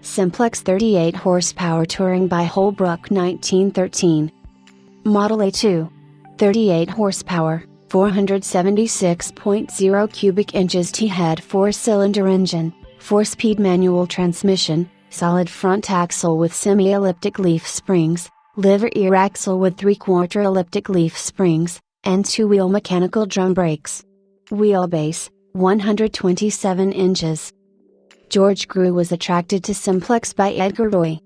Simplex 38 horsepower touring by Holbrook 1913. Model A2. 38 horsepower, 476.0 cubic inches T-head 4-cylinder engine, 4-speed manual transmission, solid front axle with semi-elliptic leaf springs, liver ear axle with 3/4 elliptic leaf springs, and 2-wheel mechanical drum brakes. Wheelbase, 127 inches. George Grew was attracted to Simplex by Edgar Roy.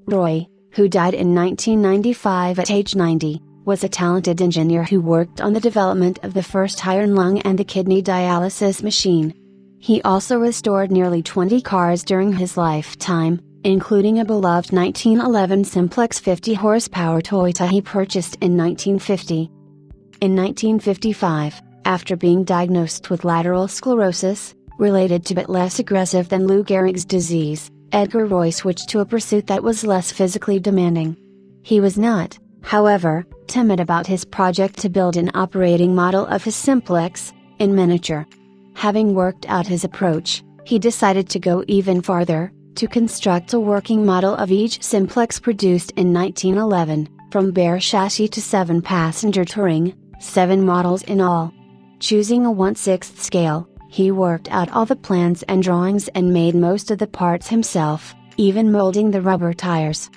Roy, who died in 1995 at age 90, was a talented engineer who worked on the development of the first iron lung and the kidney dialysis machine. He also restored nearly 20 cars during his lifetime, including a beloved 1911 Simplex 50 horsepower Toyota he purchased in 1950. In 1955, after being diagnosed with lateral sclerosis, related to but less aggressive than Lou Gehrig's disease, Edgar Roy switched to a pursuit that was less physically demanding. He was not, however, timid about his project to build an operating model of his Simplex, in miniature. Having worked out his approach, he decided to go even farther, to construct a working model of each Simplex produced in 1911, from bare chassis to 7-passenger touring, 7 models in all. Choosing a 1/6 scale, he worked out all the plans and drawings and made most of the parts himself, even molding the rubber tires.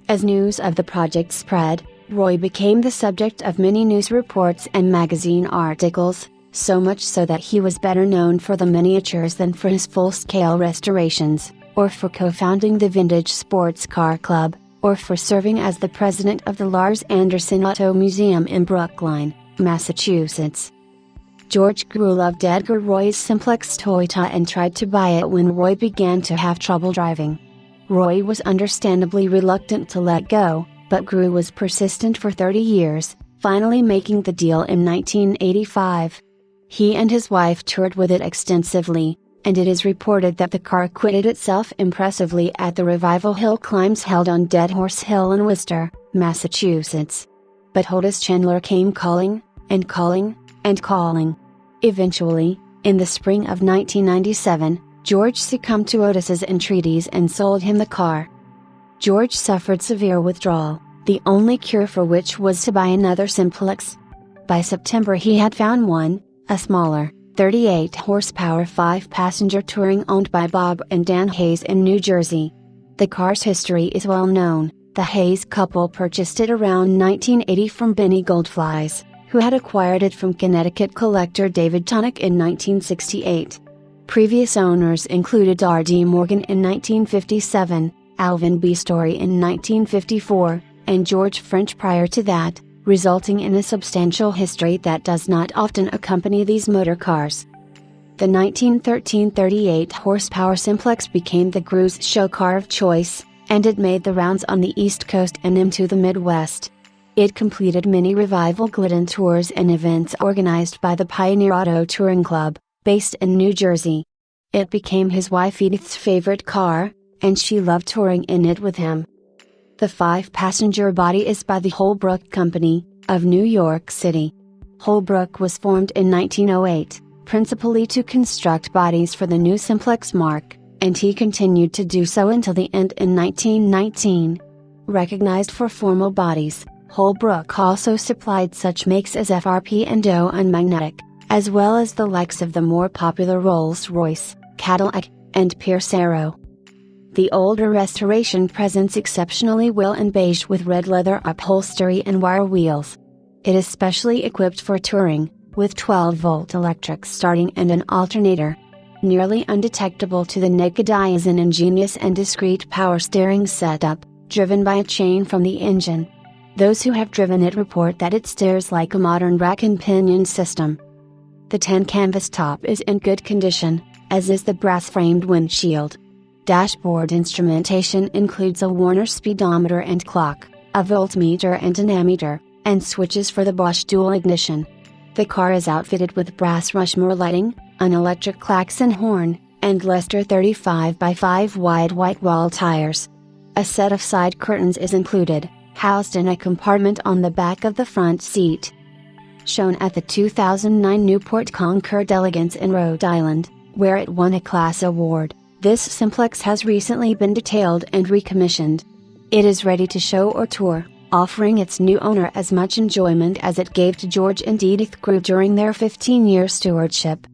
As news of the project spread, Roy became the subject of many news reports and magazine articles, so much so that he was better known for the miniatures than for his full-scale restorations, or for co-founding the Vintage Sports Car Club, or for serving as the president of the Lars Anderson Auto Museum in Brookline, Massachusetts. George Grew loved Edgar Roy's Simplex Toyota and tried to buy it when Roy began to have trouble driving. Roy was understandably reluctant to let go, but Grew was persistent for 30 years, finally making the deal in 1985. He and his wife toured with it extensively, and it is reported that the car acquitted itself impressively at the Revival Hill climbs held on Dead Horse Hill in Worcester, Massachusetts. But Otis Chandler came calling, and calling, and calling. Eventually, in the spring of 1997, George succumbed to Otis's entreaties and sold him the car. George suffered severe withdrawal, the only cure for which was to buy another Simplex. By September he had found one, a smaller, 38 horsepower 5-passenger touring owned by Bob and Dan Hayes in New Jersey. The car's history is well known. The Hayes couple purchased it around 1980 from Benny Goldflies, who had acquired it from Connecticut collector David Tonick in 1968. Previous owners included R.D. Morgan in 1957, Alvin B. Story in 1954, and George French prior to that, resulting in a substantial history that does not often accompany these motor cars. The 1913 38 horsepower Simplex became the Grew's show car of choice, and it made the rounds on the East Coast and into the Midwest. It completed many Revival Glidden tours and events organized by the Pioneer Auto Touring Club, based in New Jersey. It became his wife Edith's favorite car, and she loved touring in it with him. The 5-passenger body is by the Holbrook Company, of New York City. Holbrook was formed in 1908, principally to construct bodies for the new Simplex marque, and he continued to do so until the end in 1919. Recognized for formal bodies, Holbrook also supplied such makes as FRP and O Unmagnetic, as well as the likes of the more popular Rolls-Royce, Cadillac, and Pierce Arrow. The older restoration presents exceptionally well in beige with red leather upholstery and wire wheels. It is specially equipped for touring, with 12-volt electric starting and an alternator. Nearly undetectable to the naked eye is an ingenious and discreet power steering setup, driven by a chain from the engine. Those who have driven it report that it steers like a modern rack and pinion system. The tan canvas top is in good condition, as is the brass-framed windshield. Dashboard instrumentation includes a Warner speedometer and clock, a voltmeter and an ammeter, and switches for the Bosch dual ignition. The car is outfitted with brass Rushmore lighting, an electric klaxon horn, and Lester 35x5 wide white wall tires. A set of side curtains is included, housed in a compartment on the back of the front seat. Shown at the 2009 Newport Concord Elegance in Rhode Island, where it won a class award, This Simplex has recently been detailed and recommissioned. It is ready to show or tour, offering its new owner as much enjoyment as it gave to George and Edith Crew during their 15-year stewardship.